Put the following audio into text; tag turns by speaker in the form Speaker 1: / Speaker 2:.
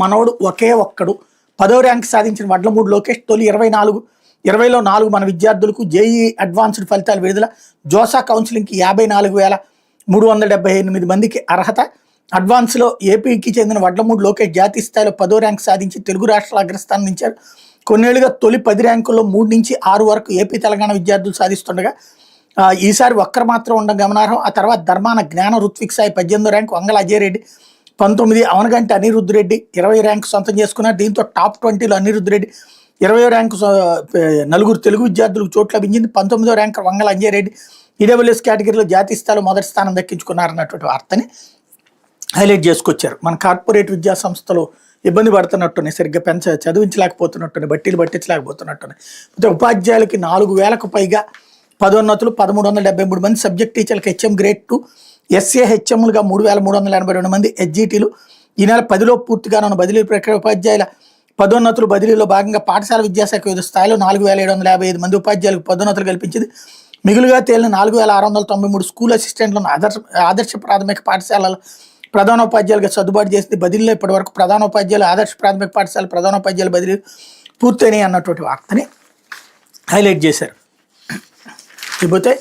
Speaker 1: మనోడు ఒకే ఒక్కడు 10వ ర్యాంక్ సాధించిన వడ్లమూడి లోకేష్ తొలి 20లో 4 మన విద్యార్థులకు జేఈ అడ్వాన్స్డ్ ఫలితాలు విడుదల. జోసా కౌన్సిలింగ్కి 54,378 మందికి అర్హత. అడ్వాన్స్లో ఏపీకి చెందిన వడ్లమూడి లోకేష్ జాతీయ స్థాయిలో 10వ ర్యాంక్ సాధించి తెలుగు రాష్ట్రాల అగ్రస్థానం నిలిచారు. కొన్నేళ్లుగా తొలి 10 ర్యాంకుల్లో 3 నుంచి 6 వరకు ఏపీ తెలంగాణ విద్యార్థులు సాధిస్తుండగా ఈసారి ఒక్కరు మాత్రం ఉండడం గమనార్హం. ఆ తర్వాత ధర్మాన జ్ఞాన రుత్విక్ సాయి 18వ ర్యాంకు, వంగల అజయ్ రెడ్డి 19, అవనగంటి అనిరుద్ధ్ రెడ్డి 20 ర్యాంకు సొంతం చేసుకున్నారు. దీంతో టాప్ 20లో అనిరుద్ధ్ రెడ్డి 20వ ర్యాంకు 4 తెలుగు విద్యార్థులకు చోటు లభించింది. 19వ ర్యాంకు వంగల అంజయ్ రెడ్డి ఈడబ్ల్యూఎస్ కేటగిరీలో జాతీయ స్థాయిలో మొదటి స్థానం దక్కించుకున్నారన్నటువంటి వార్తని హైలైట్ చేసుకొచ్చారు. మన కార్పొరేట్ విద్యా సంస్థలు ఇబ్బంది పడుతున్నట్టునే, సరిగ్గా చదివించలేకపోతున్నట్టునే, బట్టీలు పట్టించలేకపోతున్నట్టునే. ఉపాధ్యాయులకి 4,000కు పైగా పదోన్నతులు, 1,373 మంది సబ్జెక్ట్ టీచర్లకు హెచ్ఎం గ్రేడ్ 2, ఎస్ఏ హెచ్ఎంలుగా 3,382 మంది ఎస్జీటీలు. ఈ నెల 10లో పూర్తిగా ఉన్న బదిలీ ప్రక్రియ. ఉపాధ్యాయుల పదోన్నతులు బదిలీలో భాగంగా పాఠశాల విద్యాశాఖ వివిధ స్థాయిలో 4,755 మంది ఉపాధ్యాయులకు పదోన్నతులు కల్పించింది. మిగులుగా తేలిన 4,693 స్కూల్ అసిస్టెంట్లను ఆదర్శ ప్రాథమిక పాఠశాలల ప్రధానోపాధ్యాయులుగా సర్దుబాటు చేసింది. బదిలీలో ఇప్పటి వరకు ప్రధానోపాధ్యాయులు, ఆదర్శ ప్రాథమిక పాఠశాల ప్రధానోపాధ్యాయుల బదిలీ పూర్తయినాయి అన్నటువంటి వార్తని హైలైట్ చేశారు. ఇకపోతే